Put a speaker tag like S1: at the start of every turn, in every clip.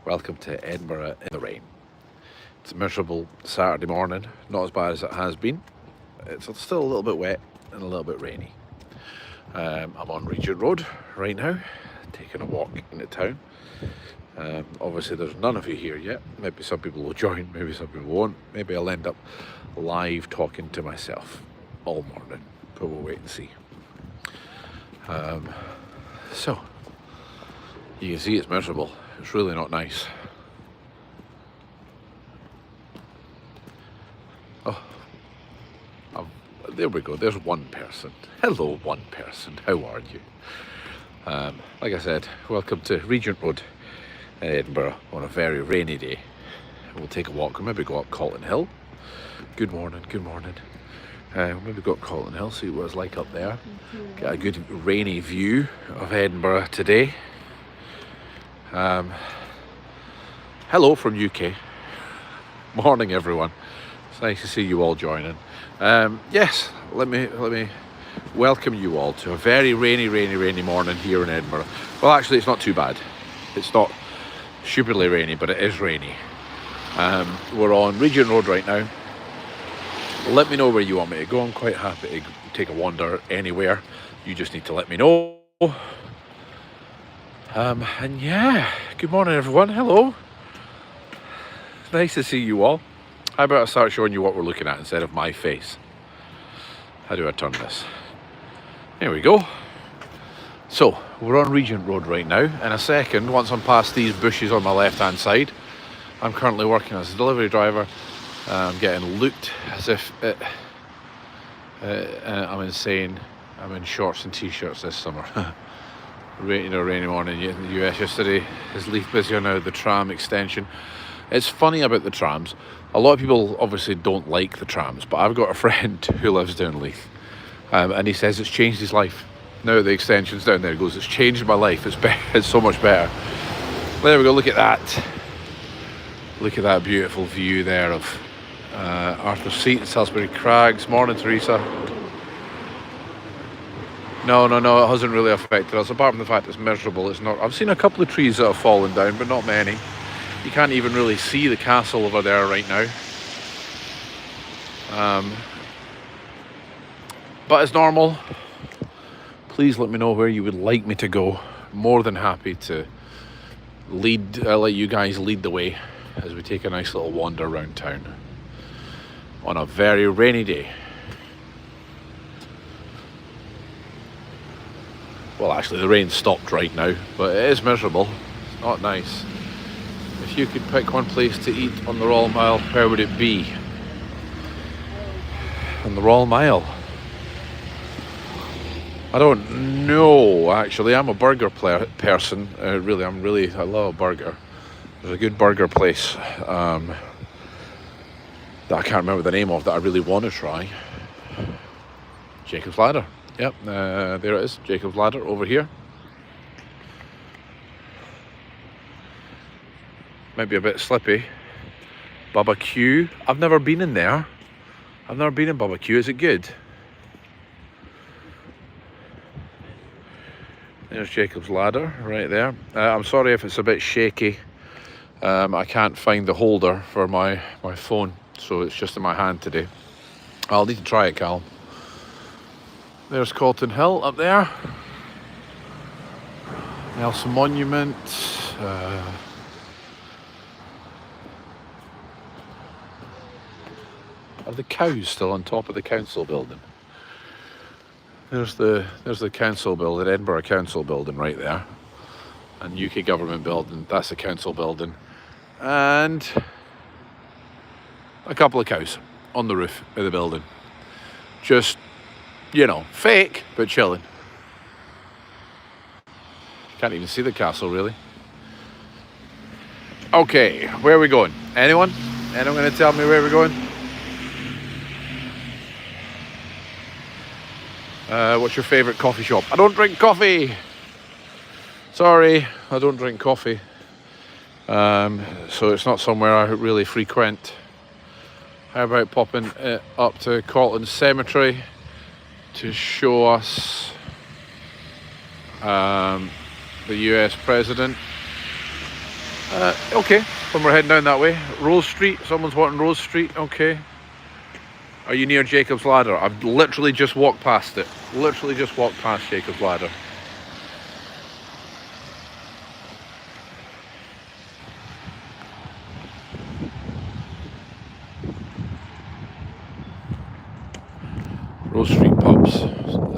S1: Welcome to Edinburgh in the rain. It's a miserable Saturday morning, not as bad as it has been. It's still a little bit wet and a little bit rainy. I'm on Regent Road right now, taking a walk into town. Obviously there's none of you here yet. Maybe some people will join, maybe some people won't. Maybe I'll end up live talking to myself all morning, but we'll wait and see. So, you can see it's miserable. It's really not nice. Oh, there we go. There's one person. Hello, one person. How are you? Like I said, welcome to Regent Road in Edinburgh on a very rainy day. We'll take a walk and maybe go up Calton Hill. Good morning, good morning. Maybe go up Calton Hill, see what it's like up there. Get a good rainy view of Edinburgh today. Hello from UK. Morning, everyone. It's nice to see you all joining. Yes, let me welcome you all to a very rainy morning here in Edinburgh. Well, actually, it's not too bad. It's not stupidly rainy, but it is rainy. We're on Regent Road right now. Let me know where you want me to go. I'm quite happy to take a wander anywhere. You just need to let me know. And yeah, good morning everyone. Hello. It's nice to see you all. How about I start showing you what we're looking at instead of my face? How do I turn this? There we go. So, we're on Regent Road right now. In a second, once I'm past these bushes on my left-hand side, I'm currently working as a delivery driver. I'm getting looked as if I'm insane. I'm in shorts and t-shirts this summer. Rainy morning in the US yesterday. Is Leith busier now? The tram extension. It's funny about the trams. A lot of people obviously don't like the trams, but I've got a friend who lives down Leith, and he says it's changed his life. Now the extension's down there, he goes, it's changed my life. It's better. It's so much better. There we go. Look at that. Look at that beautiful view there of Arthur's Seat and Salisbury Crags. Morning, Teresa. No, it hasn't really affected us, apart from the fact it's miserable. It's not. I've seen a couple of trees that have fallen down, but not many. You can't even really see the castle over there right now. But it's normal. Please let me know where you would like me to go. More than happy to let you guys lead the way as we take a nice little wander around town on a very rainy day. Well, actually the rain stopped right now, but it is miserable. It's not nice. If you could pick one place to eat on the Royal Mile, where would it be? On the Royal Mile? I don't know, actually. I'm a burger person. I love a burger. There's a good burger place that I can't remember the name of that I really want to try. Jacob's Ladder. Yep, there it is. Jacob's Ladder over here. Might be a bit slippy. Bubba Q. I've never been in there. I've never been in Bubba Q. Is it good? There's Jacob's Ladder right there. I'm sorry if it's a bit shaky. I can't find the holder for my phone, so it's just in my hand today. I'll need to try it, Cal. There's Calton Hill up there. Nelson Monument. Are the cows still on top of the council building? There's the council building, Edinburgh Council building right there. And UK Government building, that's the council building. And a couple of cows on the roof of the building. Just, fake, but chilling. Can't even see the castle, really. Okay, where are we going? Anyone? Anyone going to tell me where we're going? What's your favourite coffee shop? I don't drink coffee! Sorry, I don't drink coffee. So it's not somewhere I really frequent. How about popping up to Calton Cemetery to show us the US president. Okay, when we're heading down that way. Rose Street, someone's wanting Rose Street, okay. Are you near Jacob's Ladder? I've literally just walked past it. Literally just walked past Jacob's Ladder. Rose Street pubs.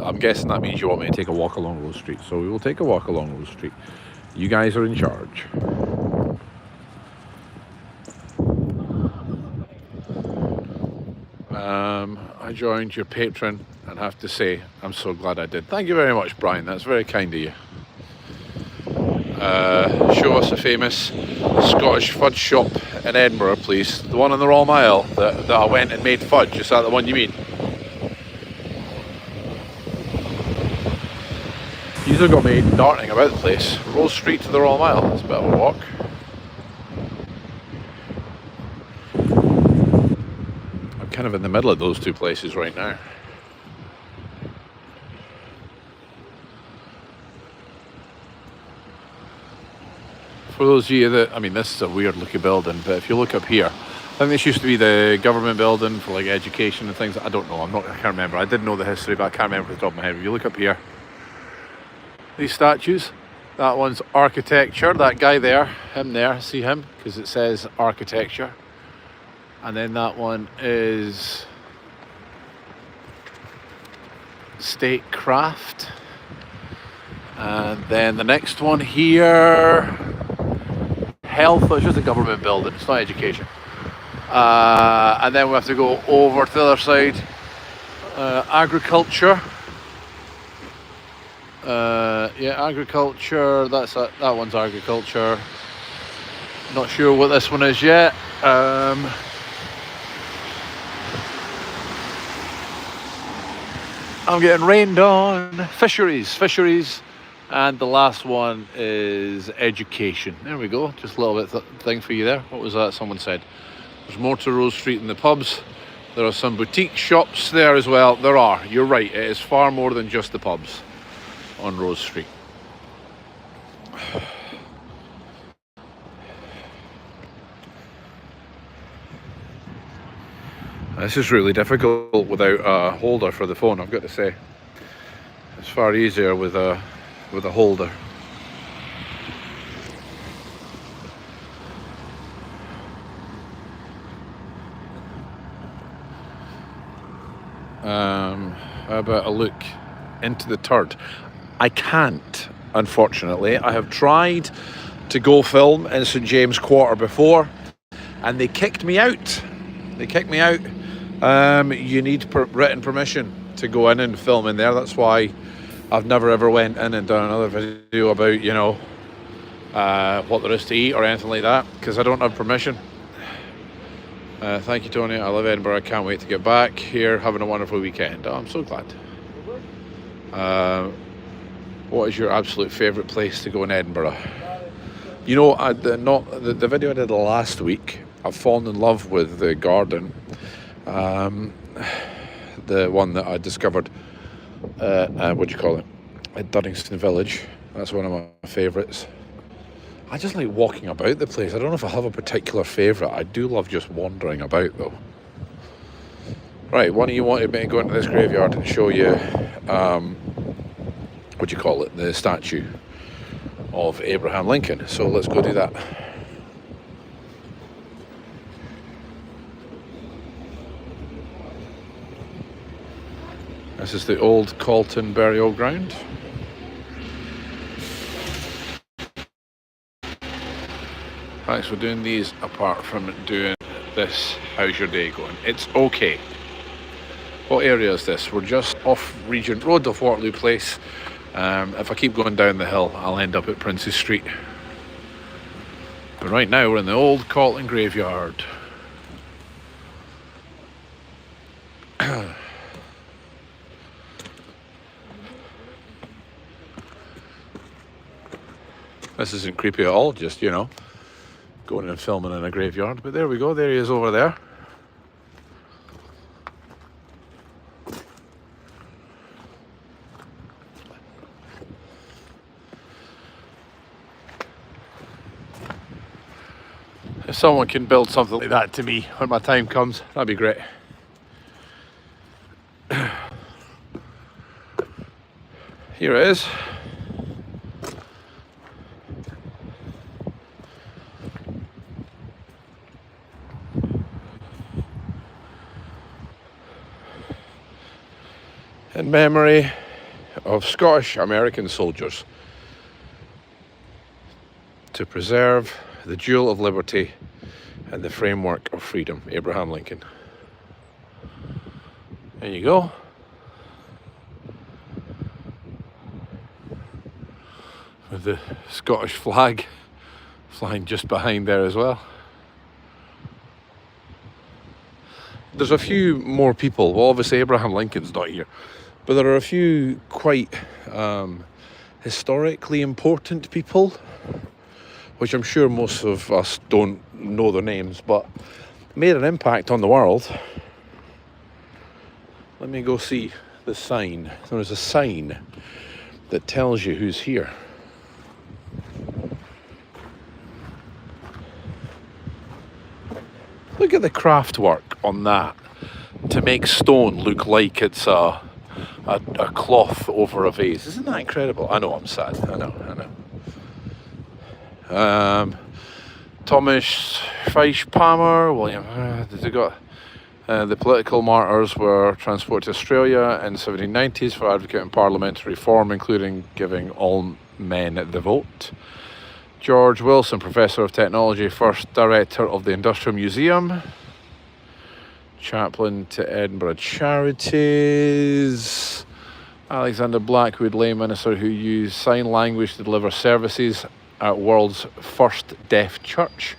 S1: I'm guessing that means you want me to take a walk along Rose Street. So we will take a walk along Rose Street. You guys are in charge. I joined your Patreon and have to say I'm so glad I did. Thank you very much, Brian. That's very kind of you. Show us a famous Scottish fudge shop in Edinburgh, please. The one on the Royal Mile that I went and made fudge. Is that the one you mean? These have got me darting about the place. Rose Street to the Royal Mile. That's a bit of a walk. I'm kind of in the middle of those two places right now. For those of you that, I mean, this is a weird looking building, but if you look up here, I think this used to be the government building for like education and things. I don't know, I can't remember. I did know the history, but I can't remember off the top of my head. If you look up here, these statues, that one's architecture. That guy there, him there, see him? Because it says architecture. And then that one is statecraft. And then the next one here, health. It's just a government building, it's not education. And then we have to go over to the other side, agriculture. Yeah, agriculture. That one's agriculture. Not sure what this one is yet. I'm getting rained on. Fisheries. And the last one is education. There we go. Just a little bit thing for you there. What was that? Someone said there's more to Rose Street than the pubs. There are some boutique shops there as well. There are. You're right. It is far more than just the pubs on Rose Street. This is really difficult without a holder for the phone, I've got to say. It's far easier with a holder. How about a look into the turd? I can't, unfortunately. I have tried to go film in St James Quarter before, and they kicked me out. You need written permission to go in and film in there. That's why I've never ever went in and done another video about, you know, what there is to eat or anything like that, because I don't have permission. Thank you, Tony. I love Edinburgh. I can't wait to get back here. Having a wonderful weekend. Oh, I'm so glad. What is your absolute favourite place to go in Edinburgh? You know, the video I did last week, I've fallen in love with the garden. The one that I discovered, what do you call it, at Duddingston Village. That's one of my favourites. I just like walking about the place. I don't know if I have a particular favourite. I do love just wandering about though. Right, one of you wanted me to go into this graveyard and show you, what do you call it, the statue of Abraham Lincoln. So let's go do that. This is the old Calton burial ground. Thanks for doing these apart from doing this. How's your day going? It's okay. What area is this? We're just off Regent Road of Waterloo Place. If I keep going down the hill, I'll end up at Princes Street. But right now we're in the old Calton graveyard. This isn't creepy at all, just, you know, going and filming in a graveyard. But there we go, there he is over there. If someone can build something like that to me when my time comes, that'd be great. Here it is. In memory of Scottish American soldiers, to preserve the jewel of liberty and the framework of freedom, Abraham Lincoln. There you go. With the Scottish flag flying just behind there as well. There's a few more people. Well, obviously Abraham Lincoln's not here, but there are a few quite historically important people, which I'm sure most of us don't know their names, but made an impact on the world. Let me go see the sign. There is a sign that tells you who's here. Look at the craft work on that to make stone look like it's a cloth over a vase. Isn't that incredible? I know I'm sad. I know. Thomas Feisch Palmer, William, they got the political martyrs were transported to Australia in the 1790s for advocating parliamentary reform, including giving all men the vote. George Wilson, Professor of Technology, first Director of the Industrial Museum, Chaplain to Edinburgh Charities. Alexander Blackwood, lay minister who used sign language to deliver services at world's first deaf church.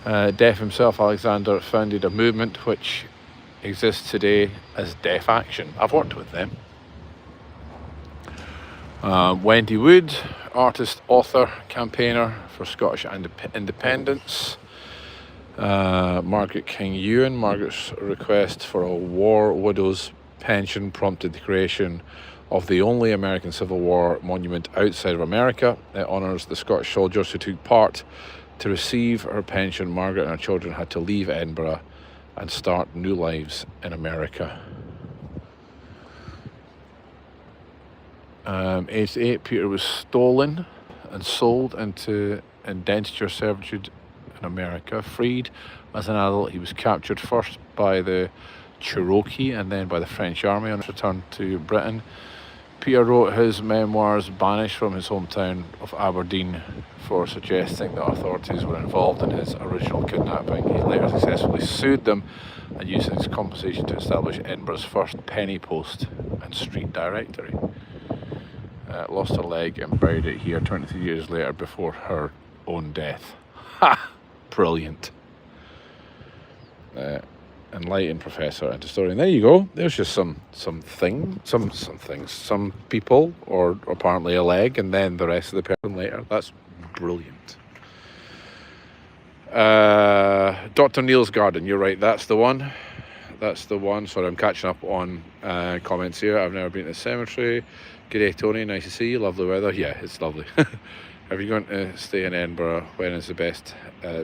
S1: Deaf himself, Alexander founded a movement which exists today as Deaf Action. I've worked with them. Wendy Wood, artist, author, campaigner for Scottish independence. Margaret King-Ewan, Margaret's request for a war widow's pension prompted the creation of the only American Civil War monument outside of America. It honours the Scottish soldiers who took part. To receive her pension, Margaret and her children had to leave Edinburgh and start new lives in America. Aged 8, Peter was stolen and sold into indentured servitude in America. Freed as an adult, he was captured first by the Cherokee and then by the French army on his return to Britain. Peter wrote his memoirs banished from his hometown of Aberdeen for suggesting that authorities were involved in his original kidnapping. He later successfully sued them and used it as compensation to establish Edinburgh's first penny post and street directory. Lost her leg and buried it here 23 years later before her own death. Ha! Brilliant. Enlightened professor and historian. There you go. There's just some people, or apparently a leg, and then the rest of the person later. That's brilliant. Dr. Neil's Garden. You're right. That's the one. Sorry, I'm catching up on comments here. I've never been to the cemetery. G'day, Tony. Nice to see you. Lovely weather. Yeah, it's lovely. Are you going to stay in Edinburgh? When is the best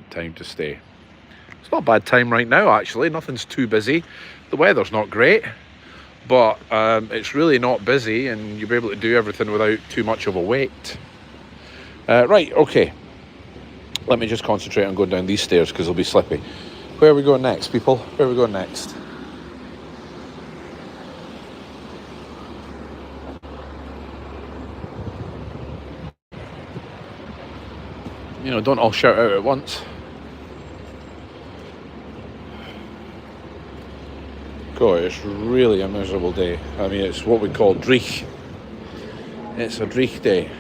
S1: time to stay? It's not a bad time right now, actually. Nothing's too busy. The weather's not great, but it's really not busy, and you'll be able to do everything without too much of a wait. Right, okay. Let me just concentrate on going down these stairs because they'll be slippy. Where are we going next, people? Where are we going next? You know, don't all shout out at once. God, it's really a miserable day. I mean, it's what we call dreich. It's a dreich day.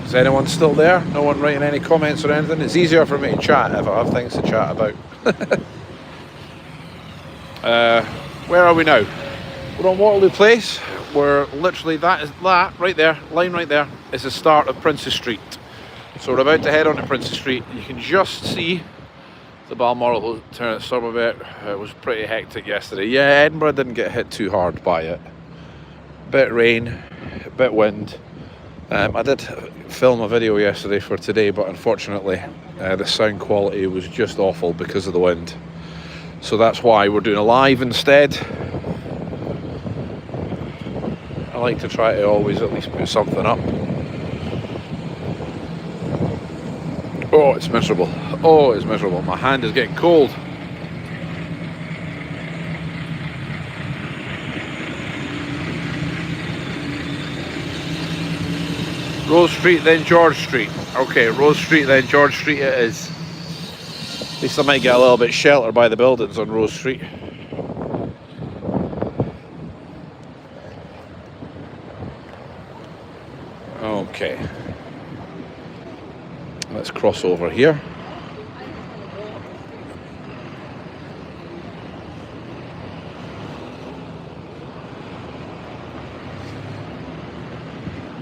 S1: Is anyone still there? No one writing any comments or anything? It's easier for me to chat if I have things to chat about. Where are we now? We're on Waterloo Place. We're literally, that right there, line right there, is the start of Princes Street. So we're about to head on to Princes Street. You can just see The Balmoral turn at Somerset was pretty hectic yesterday. Yeah, Edinburgh didn't get hit too hard by it. Bit rain, bit wind. I did film a video yesterday for today, but unfortunately the sound quality was just awful because of the wind. So that's why we're doing a live instead. I like to try to always at least put something up. Oh, it's miserable. Oh, it's miserable. My hand is getting cold. Rose Street, then George Street. Okay, Rose Street, then George Street it is. At least I might get a little bit sheltered by the buildings on Rose Street. Okay. Let's cross over here.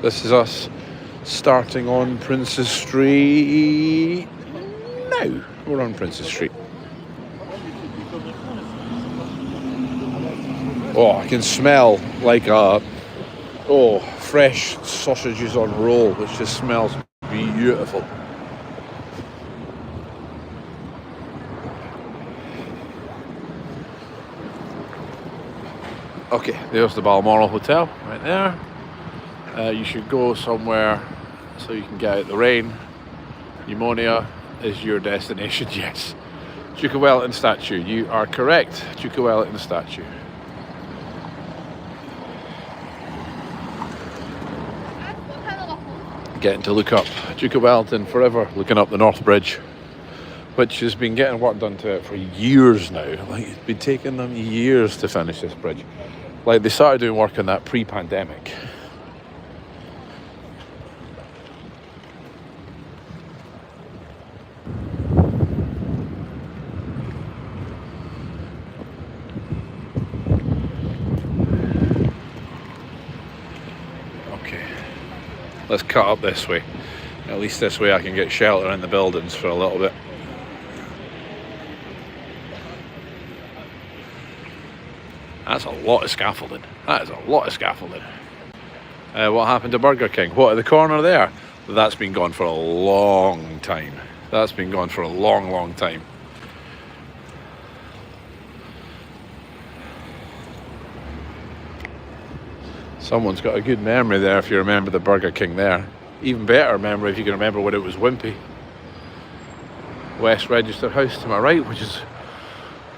S1: This is us starting on Princess Street. Now we're on Princess Street. Oh, I can smell like fresh sausages on roll, which just smells beautiful. Okay, there's the Balmoral Hotel right there. You should go somewhere so you can get out the rain. Pneumonia is your destination, yes. Duke of Wellington statue, you are correct. Duke of Wellington statue. Getting to look up Duke of Wellington forever, looking up the North Bridge, which has been getting work done to it for years now. Like, it's been taking them years to finish this bridge. Like, they started doing work on that pre-pandemic. Let's cut up this way. At least this way I can get shelter in the buildings for a little bit. That's a lot of scaffolding. That is a lot of scaffolding. What happened to Burger King? What, at the corner there? That's been gone for a long time. That's been gone for a long, long time. Someone's got a good memory there if you remember the Burger King there. Even better memory if you can remember when it was Wimpy. West Register House to my right, which has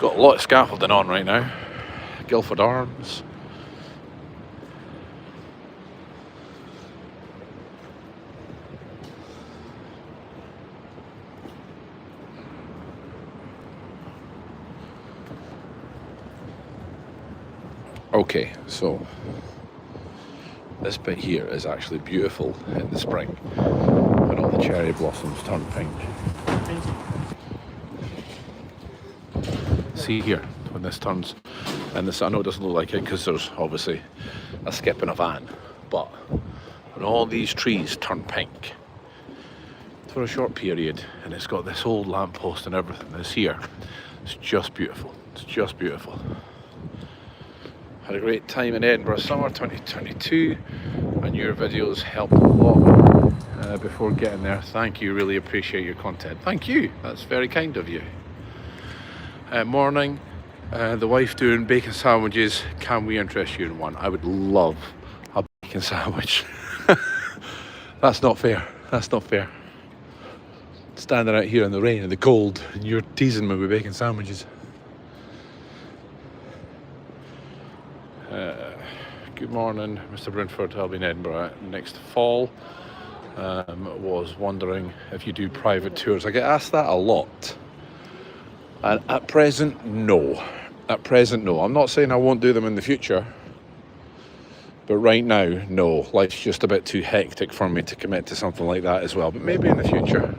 S1: got a lot of scaffolding on right now. Guildford Arms. Okay, so this bit here is actually beautiful in the spring when all the cherry blossoms turn pink. See here, when this turns, and this, I know it doesn't look like it because there's obviously a skip in a van, but when all these trees turn pink for a short period and it's got this old lamppost and everything that's here, it's just beautiful. It's just beautiful. Had a great time in Edinburgh summer 2022, and your videos helped a lot before getting there. Thank you, really appreciate your content. Thank you, that's very kind of you. Morning, the wife doing bacon sandwiches. Can we interest you in one? I would love a bacon sandwich. That's not fair, that's not fair. Standing out here in the rain and the cold, and you're teasing me with bacon sandwiches. Good morning, Mr. Brentford. I'll be in Edinburgh next fall. Was wondering if you do private tours. I get asked that a lot. And at present, no. At present, no. I'm not saying I won't do them in the future. But right now, no. Life's just a bit too hectic for me to commit to something like that as well. But maybe in the future.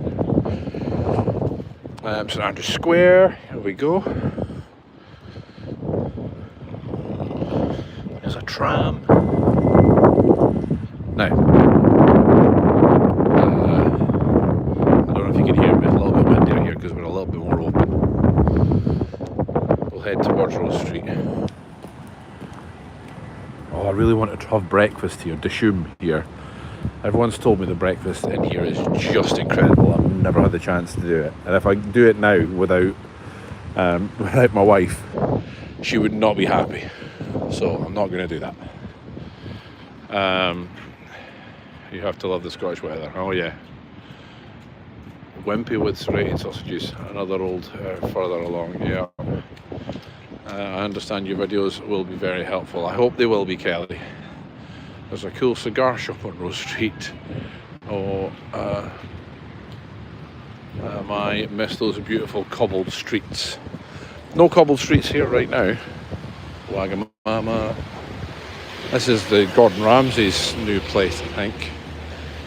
S1: St Andrew's Square. Here we go. There's a tram. Now, I don't know if you can hear me. It's a little bit windier here because we're a little bit more open. we'll head towards Rose Street. Oh, I really wanted to have breakfast here, Dishoom here. Everyone's told me the breakfast in here is just incredible. I've never had the chance to do it. And if I do it now without my wife, she would not be happy. So I'm not going to do that. You have to love the Scottish weather. Oh yeah. Wimpy with serrated sausages, another old further along. Yeah. I understand your videos will be very helpful. I hope they will be, Kelly. There's a cool cigar shop on Rose Street. Oh, my miss those beautiful cobbled streets. No cobbled streets here right now. Wagamama. This is the Gordon Ramsay's new place, I think.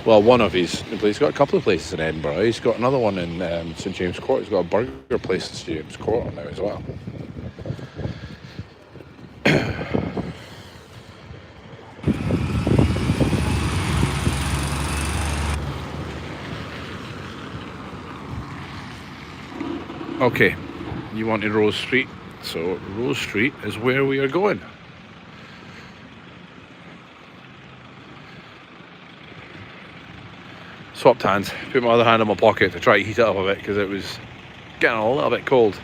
S1: Well, one of his new places. He's got a couple of places in Edinburgh. He's got another one in St James Court. He's got a burger place in St James Court now as well. Okay, you wanted Rose Street, so Rose Street is where we are going. Swapped hands, put my other hand in my pocket to try to heat it up a bit because it was getting a little bit cold.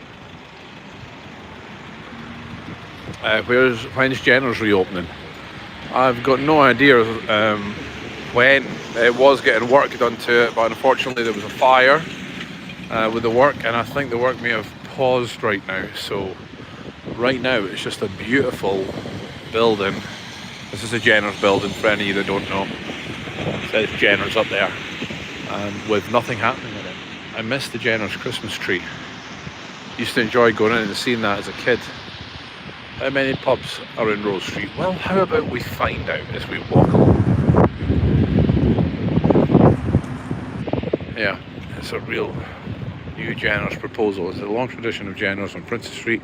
S1: When's Jenner's reopening? I've got no idea when. It was getting work done to it, but unfortunately there was a fire with the work, and I think the work may have paused right now. So right now it's just a beautiful building. This is a Jenner's building for any of you that don't know. It says Jenner's up there, with nothing happening in it. I miss the Jenner's Christmas tree. Used to enjoy going in and seeing that as a kid. How many pubs are in Rose Street? Well, how about we find out as we walk along. Yeah, it's a real new Jenner's proposal. It's a long tradition of Jenner's on Princess Street.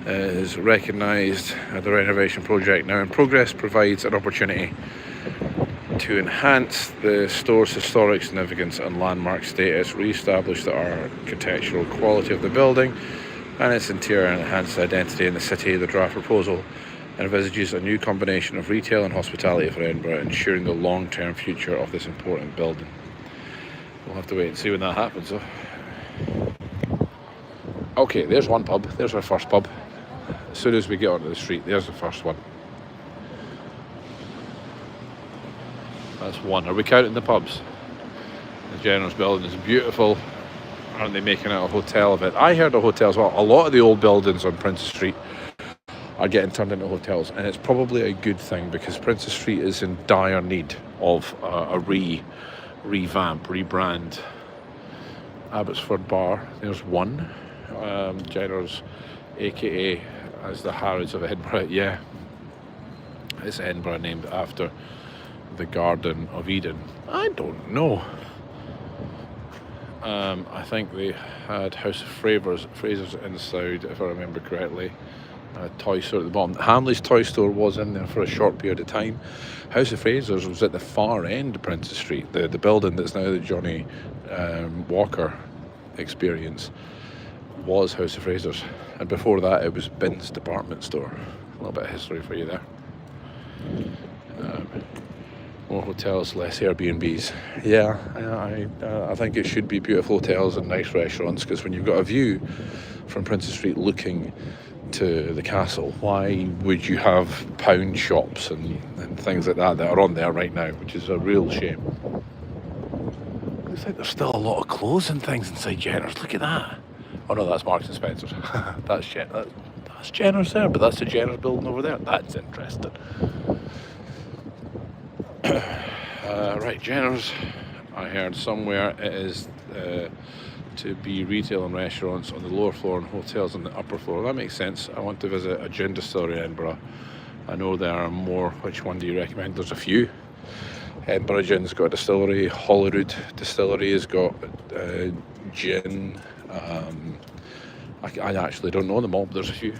S1: Is recognised as the renovation project now in progress provides an opportunity to enhance the store's historic significance and landmark status, re-establish the architectural quality of the building and its interior, and enhance identity in the city. The draft proposal envisages a new combination of retail and hospitality for Edinburgh, ensuring the long-term future of this important building. We'll have to wait and see when that happens, though. Okay, there's one pub. There's our first pub. As soon as we get onto the street, there's the first one. That's one. Are we counting the pubs? The Jenner's building is beautiful. Aren't they making it a hotel of it? I heard a hotel as well. A lot of the old buildings on Princess Street are getting turned into hotels, and it's probably a good thing because Princess Street is in dire need of a revamp, rebrand. Abbotsford Bar, there's one. Jenner's, aka as the Harrods of Edinburgh. Yeah, it's Edinburgh named after the Garden of Eden. I don't know. I think they had House of Fraser's inside, if I remember correctly. A toy store at the bottom. Hamley's toy store was in there for a short period of time. House of Fraser's was at the far end of Princess Street, the building that's now the Johnny Walker experience was House of Fraser's, and before that it was Bin's department store. A little bit of history for you there. More hotels, less Airbnbs. Yeah, I think it should be beautiful hotels and nice restaurants, because when you've got a view from Princess Street looking to the castle, why would you have pound shops and things like that are on there right now, which is a real shame. Looks like there's still a lot of clothes and things inside Jenner's. Look at that. Oh no, that's Marks and Spencer's. That's Jenner's there, but that's the Jenner's building over there. That's interesting. Right, Jenner's, I heard somewhere it is to be retail and restaurants on the lower floor and hotels on the upper floor. That makes sense. I want to visit a gin distillery in Edinburgh. I know there are more. Which one do you recommend? There's a few. Edinburgh Gin's got a distillery. Holyrood Distillery has got gin. I actually don't know them all, but there's a few.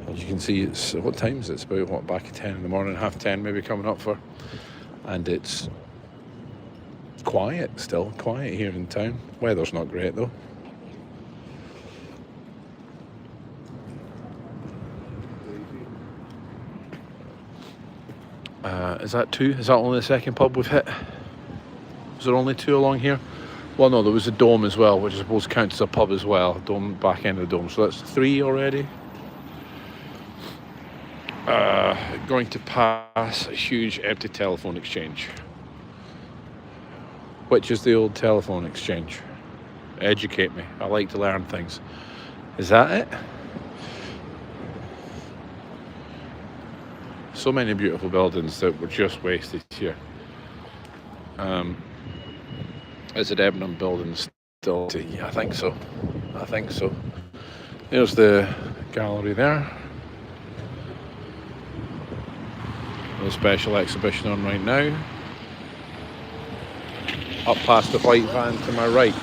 S1: As you can see, it's what time is it? It's about back at 10 in the morning, 10:30 maybe coming up for, and it's quiet still. Quiet here in town. Weather's not great though. Is that two? Is that only the second pub we've hit? Is there only two along here? Well, no, there was a Dome as well, which I suppose counts as a pub as well. Dome, back end of the Dome. So that's three already. Going to pass a huge empty telephone exchange. Which is the old telephone exchange? Educate me. I like to learn things. Is that it? So many beautiful buildings that were just wasted here. Is it Edinburgh building still? Yeah, I think so. There's the gallery there. The special exhibition on right now. Up past the white van to my right.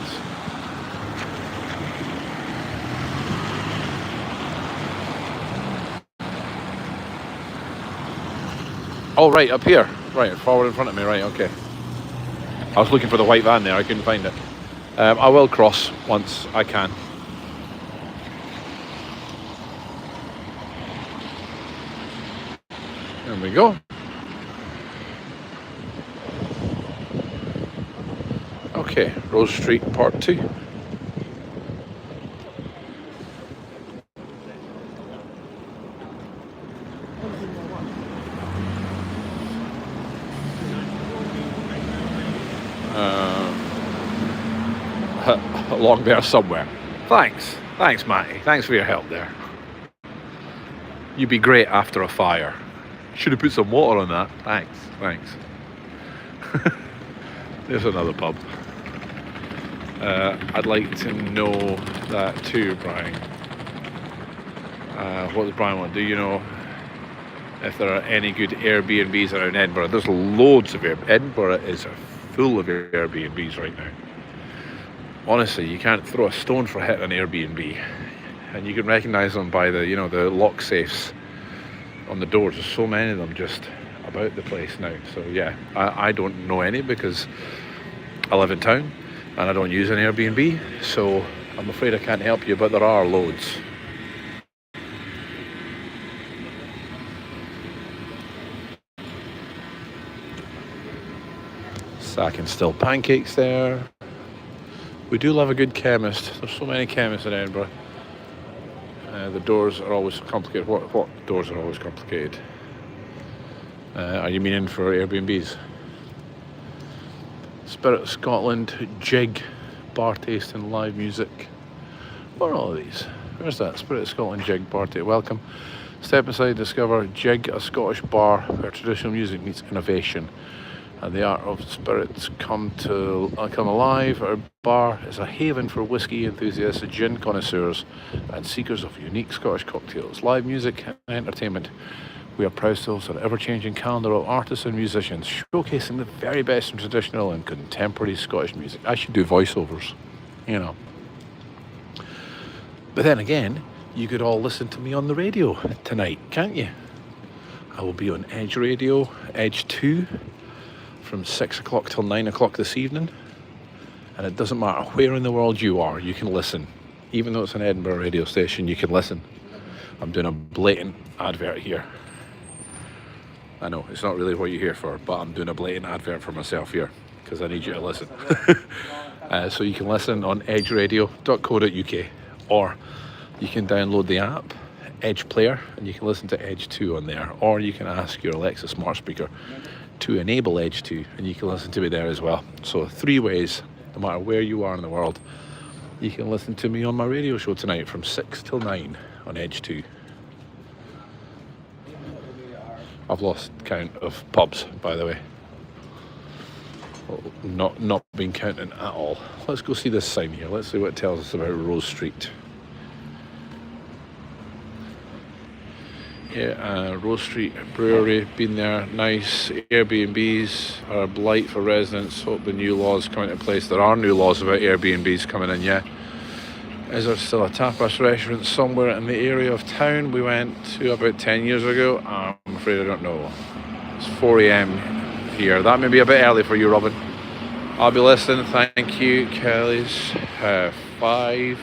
S1: Oh, right, up here. Right, forward in front of me, right, okay. I was looking for the white van there, I couldn't find it. I will cross once I can. There we go. Okay, Rose Street Part 2. Along there somewhere. Thanks, Matty. Thanks for your help there. You'd be great after a fire. Should have put some water on that. Thanks. There's another pub. I'd like to know that too, Brian. What does Brian want? Do you know if there are any good Airbnbs around Edinburgh? There's loads of Edinburgh is full of Airbnbs right now. Honestly, you can't throw a stone for hitting an Airbnb, and you can recognise them by the the lock safes on the doors. There's so many of them just about the place now. So yeah, I don't know any because I live in town and I don't use an Airbnb. So I'm afraid I can't help you, but there are loads. Sack and Still pancakes there. We do love a good chemist. There's so many chemists in Edinburgh. The doors are always complicated. What doors are always complicated? Are you meaning for Airbnbs? Spirit of Scotland, jig, bar tasting, live music. What are all of these? Where's that? Spirit of Scotland, jig, bar tasting. Welcome. Step inside, discover Jig, a Scottish bar where traditional music meets innovation. And the art of spirits come alive. Our bar is a haven for whisky enthusiasts, gin connoisseurs, and seekers of unique Scottish cocktails, live music and entertainment. We are proud to host an ever-changing calendar of artists and musicians, showcasing the very best in traditional and contemporary Scottish music. I should do voiceovers, But then again, you could all listen to me on the radio tonight, can't you? I will be on Edge Radio, Edge 2, from 6 o'clock till 9 o'clock this evening, and it doesn't matter where in the world you are, you can listen. Even though it's an Edinburgh radio station, you can listen. I'm doing a blatant advert here. I know, it's not really what you're here for, but I'm doing a blatant advert for myself here, because I need you to listen. So you can listen on edgeradio.co.uk, or you can download the app, Edge Player, and you can listen to Edge 2 on there, or you can ask your Alexa smart speaker to enable Edge 2, and you can listen to me there as well. So 3 ways, no matter where you are in the world, you can listen to me on my radio show tonight from 6 till 9 on Edge 2. I've lost count of pubs, by the way. Not been counting at all. Let's go see this sign here. Let's see what it tells us about Rose Street. Yeah, Rose Street Brewery, been there, nice. Airbnbs are a blight for residents. Hope the new laws come into place. There are new laws about Airbnbs coming in, yeah. Is there still a tapas restaurant somewhere in the area of town we went to about 10 years ago? I'm afraid I don't know. It's 4 a.m. here. That may be a bit early for you, Robin. I'll be listening. Thank you, Kelly's. 5.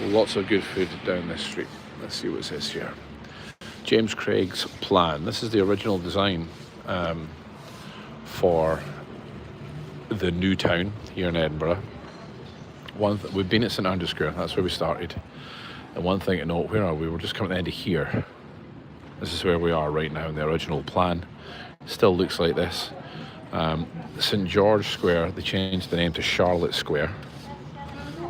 S1: Lots of good food down this street. Let's see what it says here. James Craig's plan. This is the original design for the new town here in Edinburgh. We've been at St Andrew Square. That's where we started. And one thing to note, where are we? We're just coming to the end of here. This is where we are right now in the original plan. Still looks like this. St George Square, they changed the name to Charlotte Square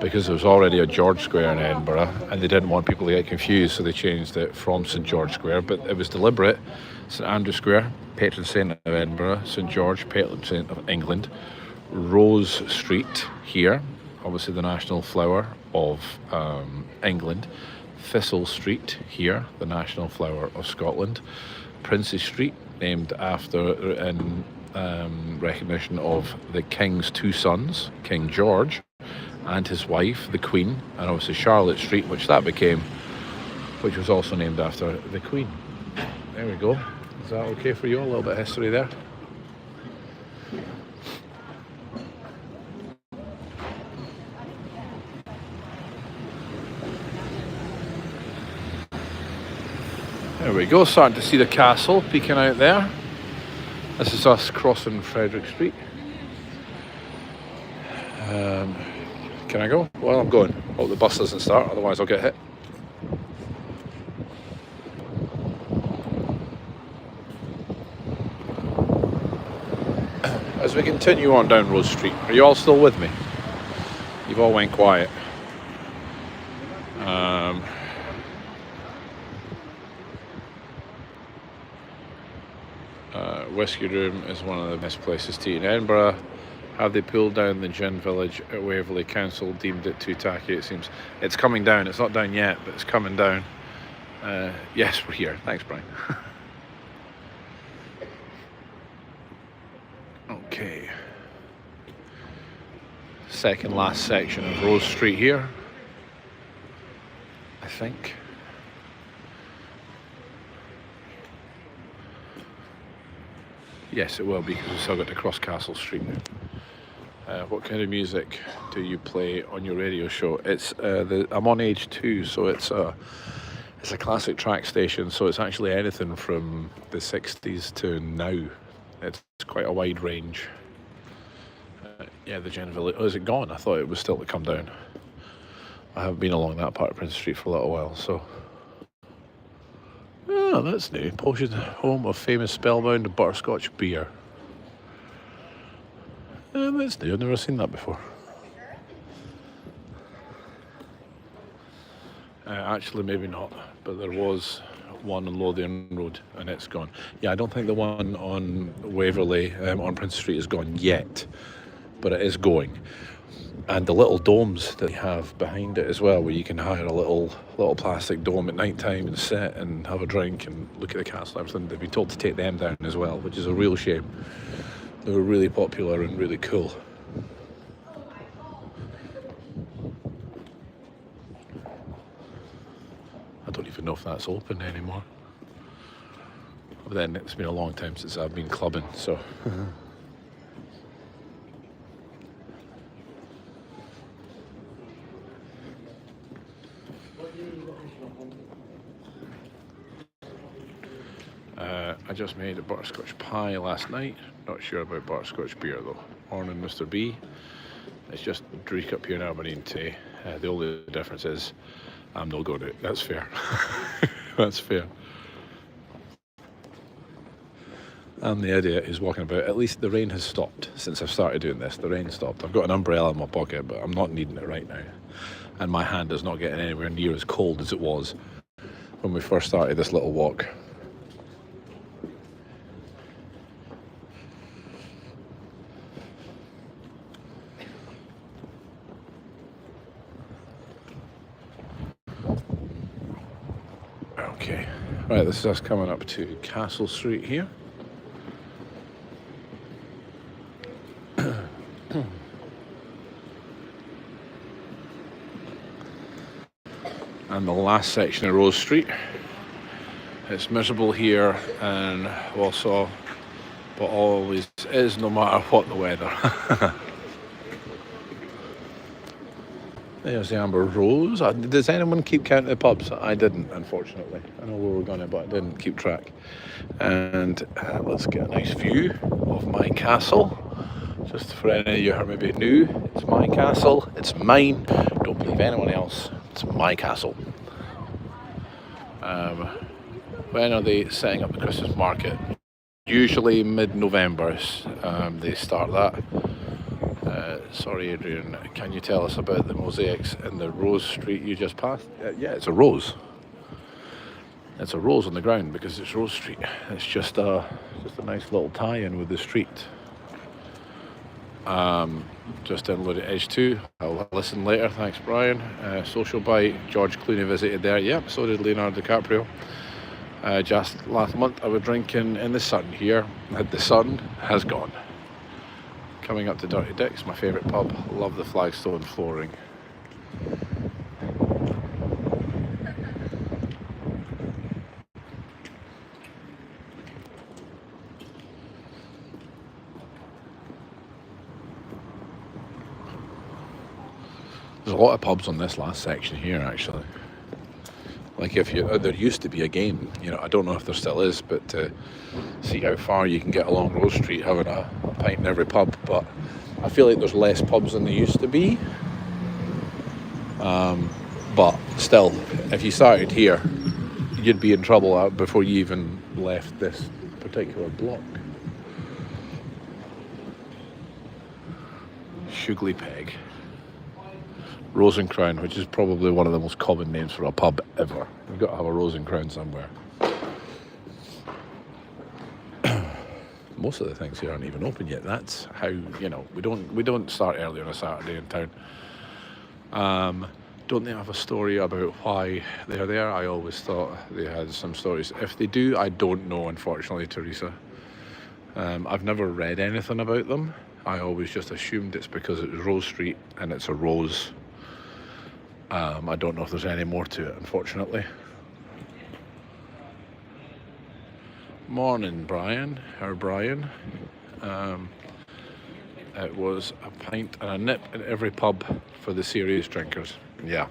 S1: because there was already a George Square in Edinburgh and they didn't want people to get confused, so they changed it from St George Square, but it was deliberate. St Andrew Square, patron saint of Edinburgh. St George, patron saint of England. Rose Street here, obviously the national flower of England. Thistle Street here, the national flower of Scotland. Princes Street, named after in recognition of the King's 2 sons, King George and his wife, the Queen, and obviously Charlotte Street, which was also named after the Queen. There we go. Is that okay for you? A little bit of history there. There we go, starting to see the castle peeking out there. This is us crossing Frederick Street. Can I go? Well, I'm going. Hope the bus doesn't start, otherwise I'll get hit. As we continue on down Rose Street, are you all still with me? You've all went quiet. Whiskey Room is one of the best places to eat in Edinburgh. Have they pulled down the gin village at Waverley? Council deemed it too tacky, it seems. It's coming down. It's not down yet, but it's coming down. Yes, we're here. Thanks, Brian. Okay. Second last section of Rose Street here, I think. Yes, it will be, because we've still got to cross Castle Street. What kind of music do you play on your radio show? It's I'm on age 2, so it's a classic track station. So it's actually anything from the 60s to now. It's quite a wide range. Yeah, the Gin Village. Oh, is it gone? I thought it was still to come down. I haven't been along that part of Prince Street for a little while, so. Oh, that's new. Potion, home of famous spellbound butterscotch beer. That's new. I've never seen that before. Actually, maybe not. But there was one on Lothian Road, and it's gone. Yeah, I don't think the one on Waverley on Prince Street is gone yet, but it is going. And the little domes that they have behind it as well, where you can hire a little plastic dome at night time and sit and have a drink and look at the castle and everything. They've been told to take them down as well, which is a real shame. They were really popular and really cool. I don't even know if that's open anymore. But then it's been a long time since I've been clubbing, so. I just made a butterscotch pie last night. Not sure about butterscotch beer though. Morning, Mr. B. It's just Dreek up here in Aberdeen today. The only difference is I'm not going to it. That's fair. That's fair. I'm the idiot who's walking about. At least the rain has stopped since I've started doing this. The rain stopped. I've got an umbrella in my pocket, but I'm not needing it right now. And my hand is not getting anywhere near as cold as it was when we first started this little walk. Okay, right, this is us coming up to Castle Street here. And the last section of Rose Street. It's miserable here in Walsall, but always is, no matter what the weather. There's the Amber Rose. Does anyone keep count of the pubs? I didn't, unfortunately. I know we were going to, but I didn't keep track. And let's get a nice view of my castle. Just for any of you who are maybe new, it's my castle, it's mine. Don't believe anyone else. It's my castle. When are they setting up the Christmas market? Usually mid-November. They start that. Sorry, Adrian, can you tell us about the mosaics in the Rose Street you just passed? Yeah, it's a rose. It's a rose on the ground because it's Rose Street. It's just a nice little tie-in with the street. Just downloaded Edge 2. I'll listen later. Thanks, Brian. Social Bite. George Clooney visited there. Yep, so did Leonardo DiCaprio. Just last month I was drinking in the sun here. The sun has gone. Coming up to Dirty Dick's, my favourite pub. Love the flagstone flooring. There's a lot of pubs on this last section here, actually. Like if you, there used to be a game, I don't know if there still is, but to see how far you can get along Rose Street having a pint in every pub. But I feel like there's less pubs than there used to be. But still, if you started here, you'd be in trouble before you even left this particular block. Shugley Peg. Rose and Crown, which is probably one of the most common names for a pub ever. You've got to have a Rose and Crown somewhere. Most of the things here aren't even open yet. That's how, we don't start early on a Saturday in town. Don't they have a story about why they're there? I always thought they had some stories. If they do, I don't know, unfortunately, Teresa. I've never read anything about them. I always just assumed it's because it was Rose Street and it's a rose. I don't know if there's any more to it, unfortunately. Morning, Brian. It was a pint and a nip in every pub for the serious drinkers. Yeah.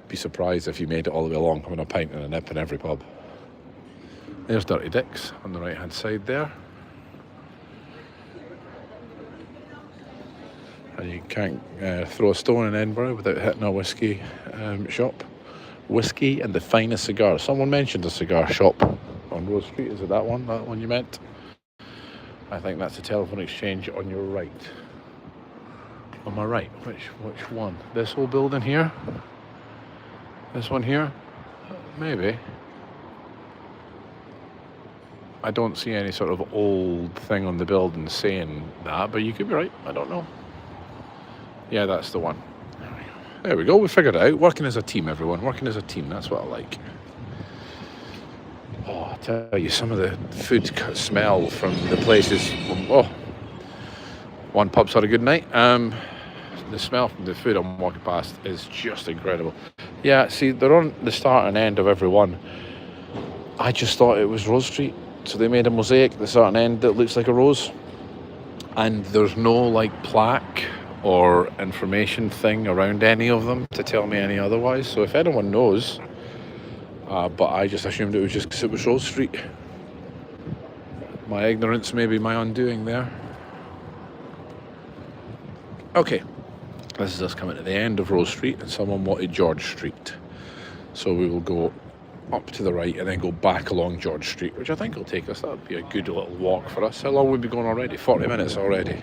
S1: Be surprised if you made it all the way along having a pint and a nip in every pub. There's Dirty Dick's on the right-hand side there. And you can't throw a stone in Edinburgh without hitting a whiskey shop. Whiskey and the finest cigars. Someone mentioned a cigar shop on Rose Street. Is it that one? That one you meant? I think that's the telephone exchange on your right. On my right. Which one? This whole building here? This one here? Maybe. I don't see any sort of old thing on the building saying that, but you could be right. I don't know. Yeah, that's the one. There we go. We figured it out. Working as a team, everyone. Working as a team. That's what I like. Oh, I tell you, some of the food smell from the places. Oh, one pub's had a good night. The smell from the food I'm walking past is just incredible. Yeah, see, they're on the start and end of every one. I just thought it was Rose Street. So they made a mosaic at the start and end that looks like a rose. And there's no, plaque or information thing around any of them to tell me any otherwise. So if anyone knows, but I just assumed it was just because it was Rose Street. My ignorance may be my undoing there. Okay, this is us coming to the end of Rose Street and someone wanted George Street. So we will go up to the right and then go back along George Street, which I think will take us, that would be a good little walk for us. How long have we been going already? 40 minutes already.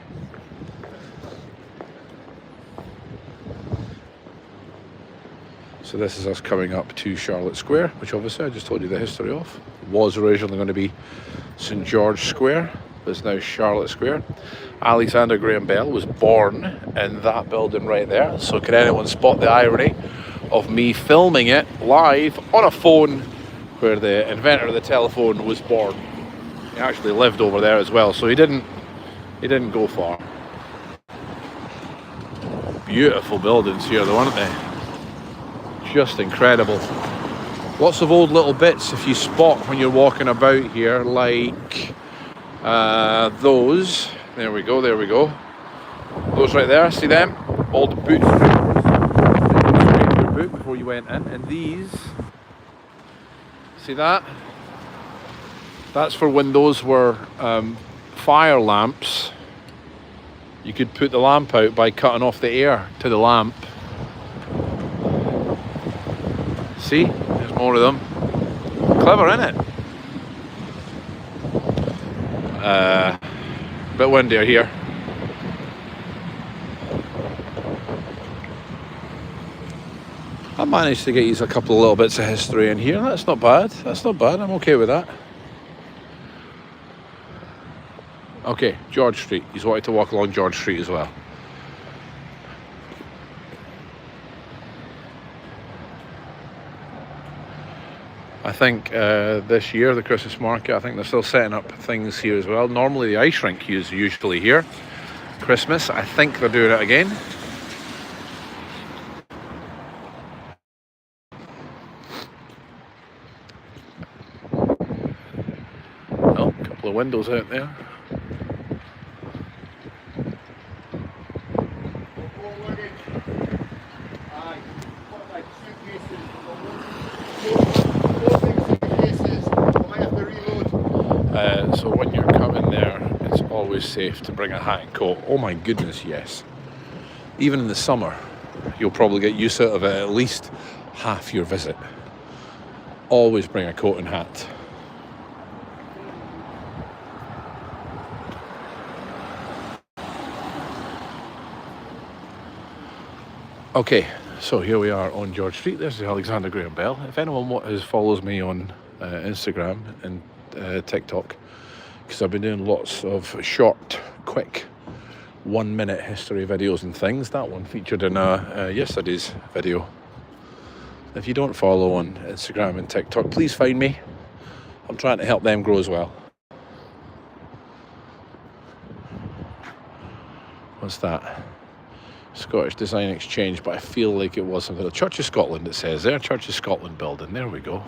S1: So this is us coming up to Charlotte Square, which obviously I just told you the history of. It was originally going to be St George Square, but it's now Charlotte Square. Alexander Graham Bell was born in that building right there. So can anyone spot the irony of me filming it live on a phone where the inventor of the telephone was born? He actually lived over there as well, so he didn't go far. Beautiful buildings here though, aren't they? Just incredible. Lots of old little bits if you spot when you're walking about here, like those. There we go, there we go. Those right there, see them? Old boot scrapers. Scrape your boot before you went in. And these, see that? That's for when those were fire lamps. You could put the lamp out by cutting off the air to the lamp. See? There's more of them. Clever, isn't it? A bit windier here. I managed to get you a couple of little bits of history in here. That's not bad. That's not bad. I'm okay with that. Okay, George Street. He's wanted to walk along George Street as well. I think this year, the Christmas market, I think they're still setting up things here as well. Normally the ice rink is usually here. Christmas, I think they're doing it again. Oh, a couple of windows out there. So when you're coming there, it's always safe to bring a hat and coat. Oh my goodness, yes. Even in the summer, you'll probably get use out of it at least half your visit. Always bring a coat and hat. Okay, so here we are on George Street. There's the Alexander Graham Bell. If anyone follows me on Instagram and TikTok, because I've been doing lots of short, quick, 1 minute history videos and things. That one featured in yesterday's video. If you don't follow on Instagram and TikTok, please find me. I'm trying to help them grow as well. What's that? Scottish Design Exchange, but I feel like it was something. Church of Scotland, it says there. Church of Scotland building. There we go.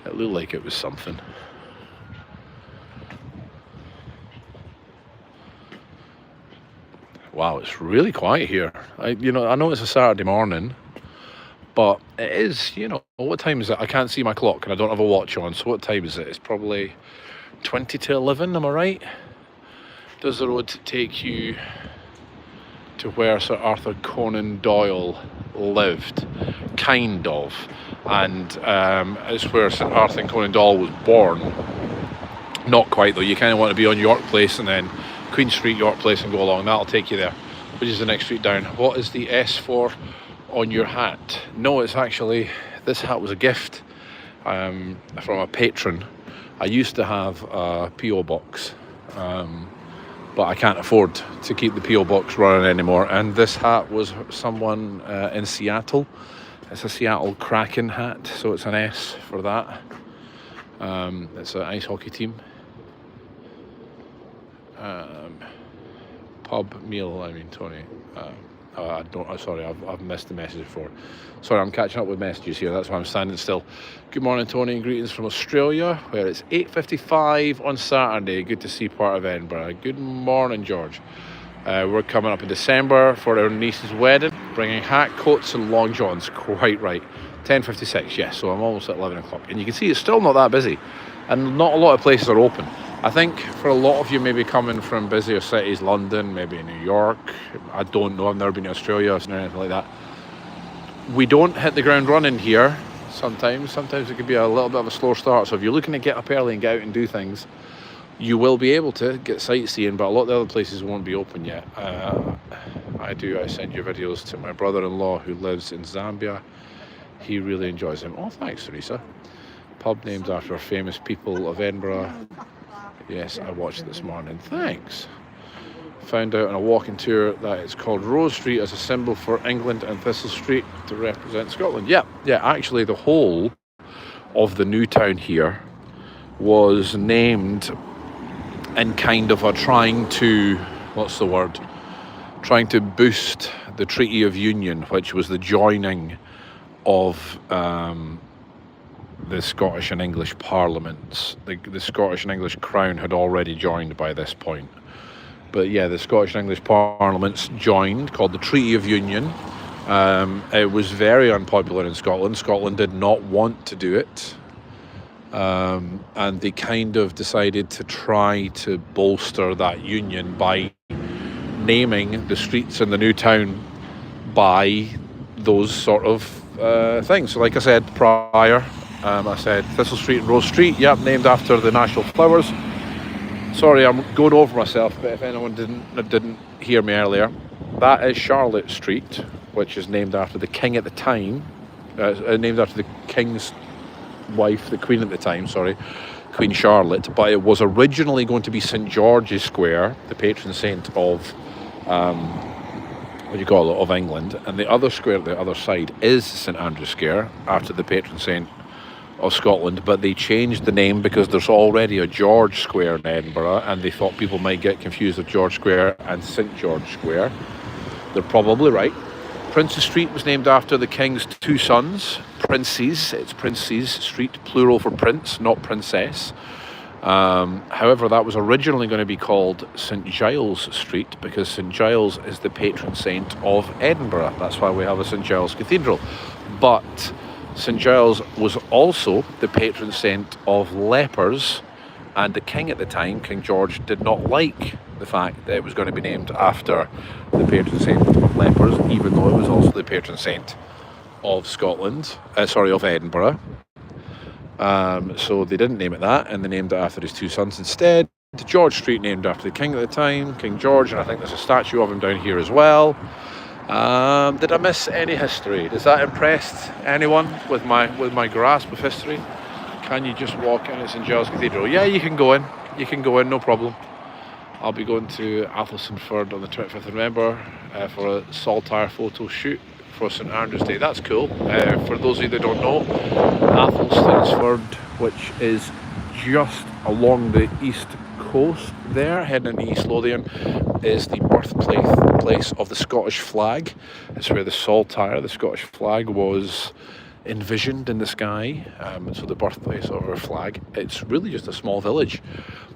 S1: It looked like it was something. Wow, it's really quiet here. I know it's a Saturday morning, but it is, what time is it? I can't see my clock and I don't have a watch on, so what time is it? It's probably 20 to 11, am I right? Does the road take you to where Sir Arthur Conan Doyle lived? Kind of. And it's where Sir Arthur Conan Doyle was born. Not quite though, you kind of want to be on York Place and then Queen Street, York Place, and go along. That'll take you there. Which is the next street down. What is the S for on your hat? No, it's actually, this hat was a gift from a patron. I used to have a P.O. box, but I can't afford to keep the P.O. box running anymore. And this hat was someone in Seattle. It's a Seattle Kraken hat, so it's an S for that. It's an ice hockey team. Pub meal, Tony. Sorry, I've missed the message before. Sorry, I'm catching up with messages here. That's why I'm standing still. Good morning, Tony, and greetings from Australia, where it's 8:55 on Saturday. Good to see part of Edinburgh. Good morning, George. We're coming up in December for our niece's wedding, bringing hat, coats, and long johns. Quite right. 10:56. Yes. So I'm almost at 11 o'clock, and you can see it's still not that busy, and not a lot of places are open. I think for a lot of you maybe coming from busier cities, London, maybe New York, I don't know, I've never been to Australia or anything like that. We don't hit the ground running here sometimes. Sometimes it could be a little bit of a slow start. So if you're looking to get up early and get out and do things, you will be able to get sightseeing, but a lot of the other places won't be open yet. I send your videos to my brother-in-law who lives in Zambia. He really enjoys them. Oh, thanks, Teresa. Pub named after famous people of Edinburgh. Yes, I watched this morning. Thanks. Found out on a walking tour that it's called Rose Street as a symbol for England and Thistle Street to represent Scotland. Yeah, actually the whole of the new town here was named in kind of a trying to boost the Treaty of Union, which was the joining of the Scottish and English parliaments. The Scottish and English crown had already joined by this point. But yeah, the Scottish and English parliaments joined, called the Treaty of Union. It was very unpopular in Scotland. Scotland did not want to do it. And they kind of decided to try to bolster that union by naming the streets in the new town by those sort of things. So like I said prior, I said Thistle Street and Rose Street, yep, named after the national flowers. Sorry, I'm going over myself, but if anyone didn't hear me earlier, that is Charlotte Street, which is named after the king at the time, named after the king's wife, the queen at the time, sorry, Queen Charlotte. But it was originally going to be St George's Square, the patron saint of of England, and the other square at the other side is St Andrew's Square, after the patron saint of Scotland. But they changed the name because there's already a George Square in Edinburgh, and they thought people might get confused with George Square and St George Square. They're probably right. Princes Street was named after the king's two sons, Princes. It's Princes Street, plural for prince, not princess. However, that was originally going to be called St Giles Street because St Giles is the patron saint of Edinburgh. That's why we have a St Giles Cathedral. But St Giles was also the patron saint of lepers, and the king at the time, King George, did not like the fact that it was going to be named after the patron saint of lepers, even though it was also the patron saint of of Edinburgh. So they didn't name it that, and they named it after his two sons instead. George Street named after the king at the time, King George, and I think there's a statue of him down here as well. Did I miss any history? Does that impress anyone with my grasp of history? Can you just walk in at St Giles Cathedral? Yeah, you can go in. You can go in, no problem. I'll be going to Athelstanford on the 25th of November for a Saltire photo shoot for St Andrew's Day. That's cool. For those of you that don't know, Athelstanford, which is just along the east coast there, heading into East Lothian, is the birthplace of the Scottish flag. It's where the Saltire, the Scottish flag, was envisioned in the sky, and so the birthplace of our flag. It's really just a small village.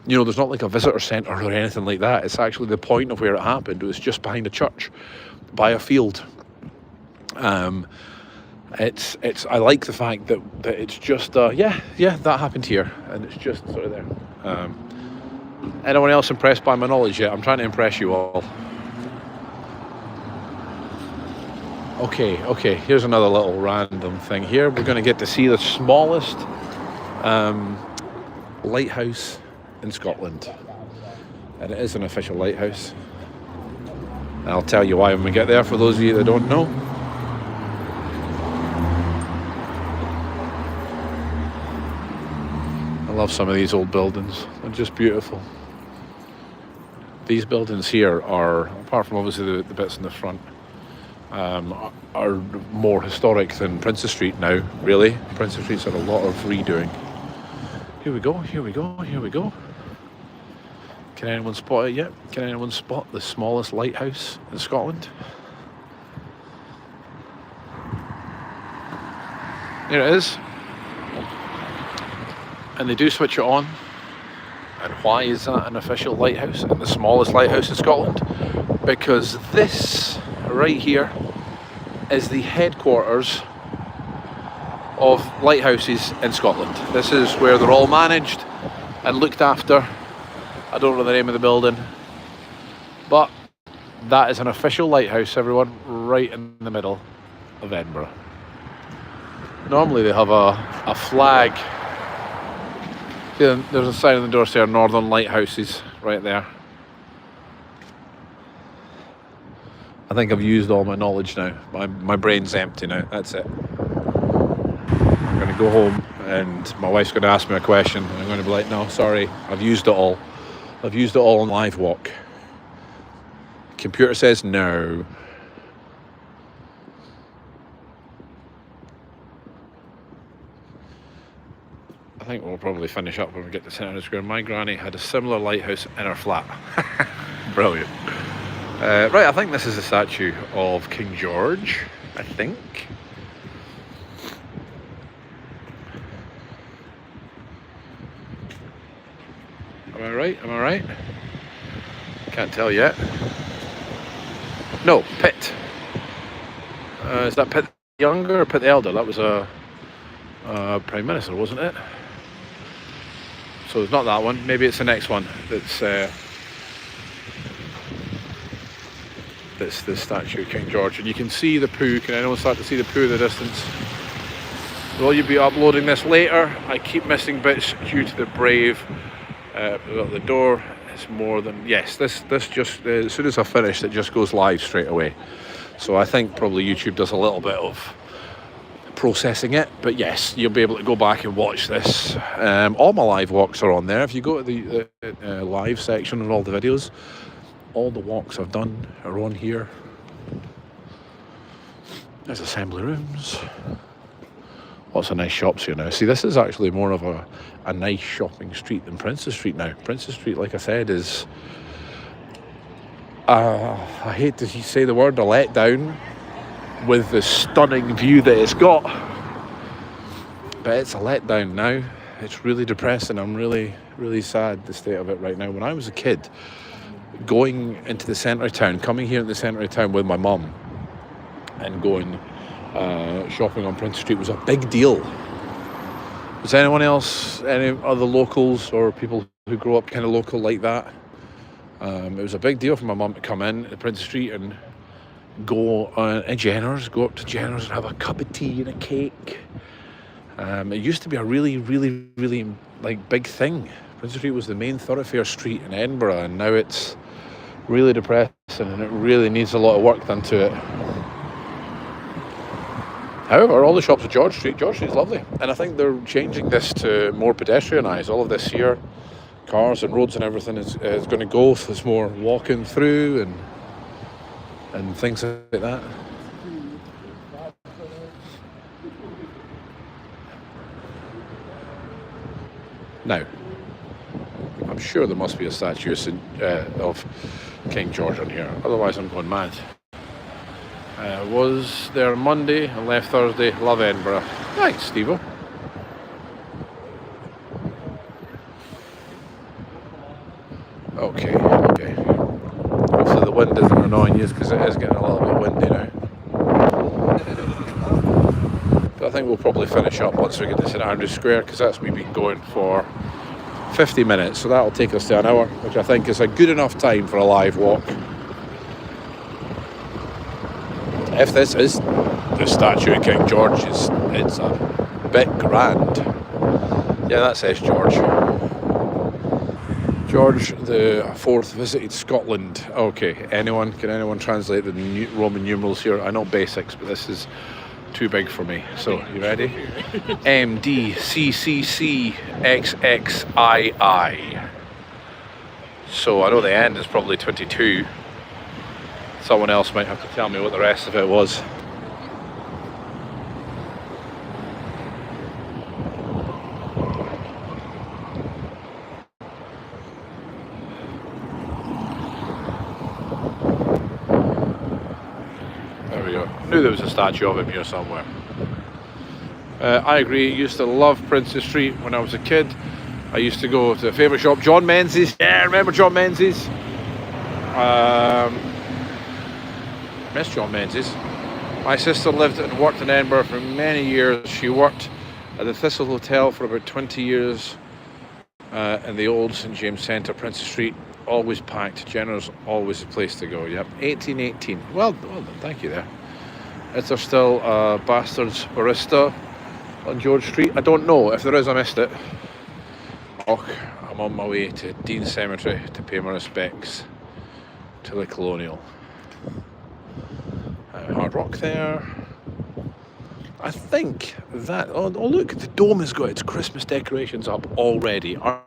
S1: You know, there's not like a visitor centre or anything like that. It's actually the point of where it happened. It was just behind a church, by a field. It's I like the fact that it's just that happened here, and it's just sort of there. Anyone else impressed by my knowledge yet? I'm trying to impress you all. Okay, here's another little random thing here. We're going to get to see the smallest lighthouse in Scotland, and it is an official lighthouse. And I'll tell you why when we get there, for those of you that don't know. I love some of these old buildings. They're just beautiful. These buildings here are, apart from obviously the bits in the front, are more historic than Princes Street now, really. Princes Street's had a lot of redoing. Here we go. Can anyone spot it yet? Can anyone spot the smallest lighthouse in Scotland? There it is. And they do switch it on. And why is that an official lighthouse and the smallest lighthouse in Scotland? Because this right here is the headquarters of lighthouses in Scotland. This is where they're all managed and looked after. I don't know the name of the building, but that is an official lighthouse, everyone, right in the middle of Edinburgh. Normally they have a flag. See, there's a sign on the door saying Northern Lighthouses right there. I think I've used all my knowledge now. My brain's empty now, that's it. I'm going to go home and my wife's going to ask me a question and I'm going to be like, no, sorry, I've used it all. I've used it all on live walk. Computer says no. I think we'll probably finish up when we get to St Andrew's Square. My granny had a similar lighthouse in her flat. Brilliant. Right, I think this is a statue of King George, I think. right? Am I right? Can't tell yet. No, Pitt. Is that Pitt the Younger or Pitt the Elder? That was a Prime Minister, wasn't it? So it's not that one. Maybe it's the next one. That's the statue of King George. And you can see the poo. Can anyone start to see the poo in the distance? Will you be uploading this later? I keep missing bits due to the brave. At the door, it's more than... Yes, this just... as soon as I finish, it just goes live straight away. So I think probably YouTube does a little bit of processing it. But yes, you'll be able to go back and watch this. All my live walks are on there. If you go to the live section and all the videos, all the walks I've done are on here. There's assembly rooms. Lots of nice shops here now. See, this is actually more of a nice shopping street than Princess Street now. Princess Street, like I said, is... I hate to say the word, a letdown with the stunning view that it's got. But it's a letdown now. It's really depressing. I'm really, really sad, the state of it right now. When I was a kid, going into the centre of town, coming here in the centre of town with my mum and going shopping on Princess Street was a big deal. Was anyone else, any other locals or people who grow up kind of local like that? It was a big deal for my mum to come in to Princess Street and go to Jenner's, go up to Jenner's and have a cup of tea and a cake. It used to be a really, really, really like big thing. Princess Street was the main thoroughfare street in Edinburgh, and now it's really depressing and it really needs a lot of work done to it. However, all the shops at George Street's lovely, and I think they're changing this to more pedestrianised. All of this here, cars and roads and everything is going to go, so there's more walking through and things like that. Now, I'm sure there must be a statue of King George on here, otherwise I'm going mad. Was there Monday and left Thursday. Love Edinburgh. Thanks, Steve-o. Okay. Hopefully the wind isn't annoying you, because it is getting a little bit windy now. But I think we'll probably finish up once we get to St Andrews Square, because that's me been going for 50 minutes, so that'll take us to an hour, which I think is a good enough time for a live walk. If this is the statue of King George, it's a bit grand. Yeah, that says George. George the Fourth visited Scotland. Okay, can anyone translate the Roman numerals here? I know basics, but this is too big for me. So, you ready? MDCCCXXII. So I know the end is probably 22. Someone else might have to tell me what the rest of it was. There we go. Knew there was a statue of him here somewhere. I agree. Used to love Princess Street when I was a kid. I used to go to a favourite shop, John Menzies. Yeah, remember John Menzies? Miss John Menzies. My sister lived and worked in Edinburgh for many years. She worked at the Thistle Hotel for about 20 years in the old St James Centre, Princess Street. Always packed. Jenner's always a place to go. Yep, 1818. Well done, thank you there. Is there still a Bastard's Barista on George Street? I don't know. If there is, I missed it. Oh, I'm on my way to Dean Cemetery to pay my respects to the Colonial. Hard Rock there. I think that... Oh, look, the dome has got its Christmas decorations up already. Are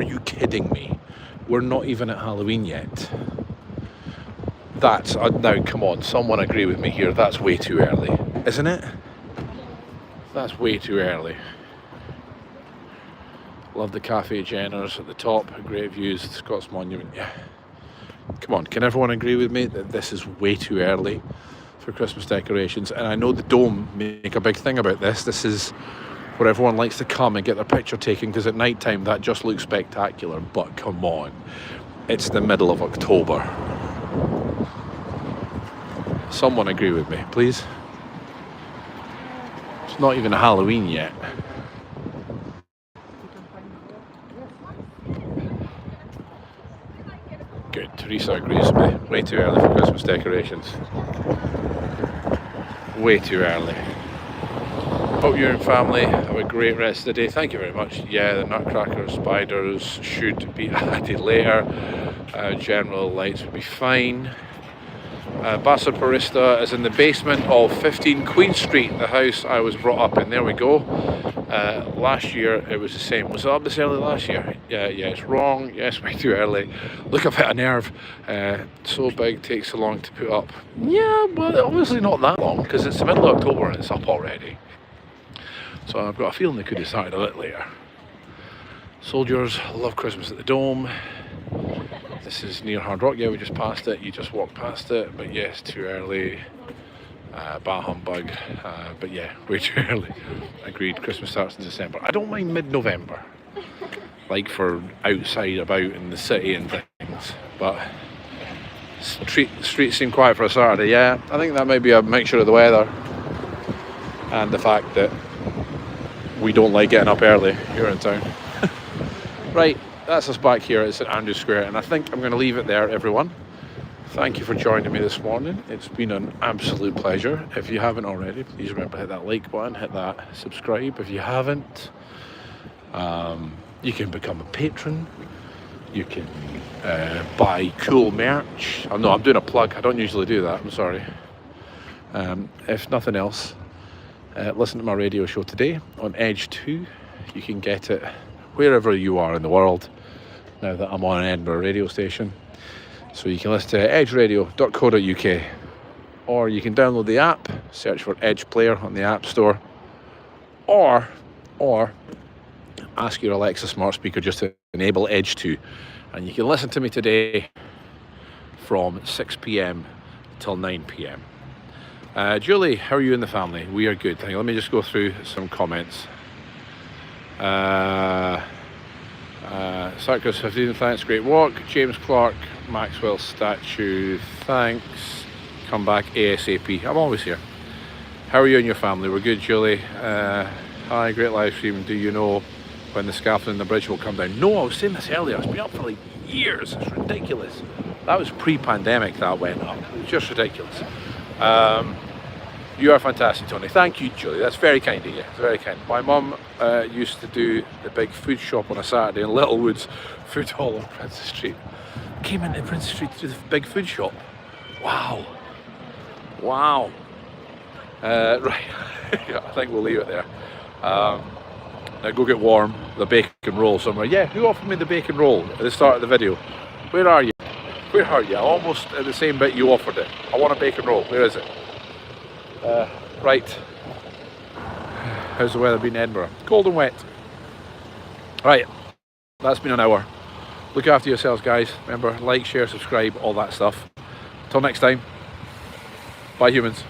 S1: you kidding me? We're not even at Halloween yet. That's... now, come on, someone agree with me here. That's way too early, isn't it? That's way too early. Love the Cafe Jenner's at the top. Great views of the Scots Monument. Yeah. Come on, can everyone agree with me that this is way too early for Christmas decorations? And I know the dome make a big thing about this. This is where everyone likes to come and get their picture taken, because at night time that just looks spectacular. But come on, it's the middle of October. Someone agree with me, please. It's not even Halloween yet. Good, Teresa agrees with me. Way too early for Christmas decorations. Way too early. Hope you and family have a great rest of the day. Thank you very much. Yeah, the nutcracker spiders should be added later. General lights would be fine. Bastard Barista is in the basement of 15 Queen Street, the house I was brought up in. There we go. Last year it was the same. Was it up this early last year? Yeah, it's wrong. Yes, way too early. Look, I've hit a nerve. So big, takes so long to put up. Yeah, well, obviously not that long, because it's the middle of October and it's up already. So I've got a feeling they could have started a bit later. Soldiers love Christmas at the Dome. This is near Hard Rock. Yeah, we just passed it. You just walked past it. But yes, too early. Bah humbug. But yeah, way too early. Agreed. Christmas starts in December. I don't mind mid-November, like for outside about in the city and things. But streets seem quiet for a Saturday. Yeah, I think that may be a mixture of the weather and the fact that we don't like getting up early here in town. Right, that's us back here at St Andrews Square, and I think I'm going to leave it there, everyone. Thank you for joining me this morning. It's been an absolute pleasure. If you haven't already, please remember to hit that like button, hit that subscribe. If you haven't, you can become a patron. You can buy cool merch. I'm doing a plug. I don't usually do that. I'm sorry. If nothing else, listen to my radio show today on Edge 2. You can get it wherever you are in the world now that I'm on an Edinburgh radio station. So you can listen to edgeradio.co.uk, or you can download the app, search for Edge Player on the App Store, or ask your Alexa smart speaker just to enable Edge 2, and you can listen to me today from 6 p.m. till 9 p.m. Julie, how are you and the family? We are good. Let me just go through some comments. Circus 15, thanks, great walk. James Clark, Maxwell statue, thanks. Come back ASAP. I'm always here. How are you and your family? We're good, Julie. Hi, great live stream. Do you know when the scaffolding in the bridge will come down? No, I was saying this earlier. It's been up for like years. It's ridiculous. That was pre-pandemic that went up. It's just ridiculous. You are fantastic, Tony. Thank you, Julie. That's very kind of you. It's very kind. My mum used to do the big food shop on a Saturday in Littlewoods Food Hall on Princess Street. Came into Princess Street to do the big food shop. Wow. Right. Yeah, I think we'll leave it there. Now go get warm. The bacon roll somewhere. Yeah, who offered me the bacon roll at the start of the video? Where are you? Almost at the same bit you offered it. I want a bacon roll. Where is it? Right. How's the weather been in Edinburgh? Cold and wet. Right. That's been an hour. Look after yourselves, guys. Remember, like, share, subscribe, all that stuff. Till next time. Bye, humans.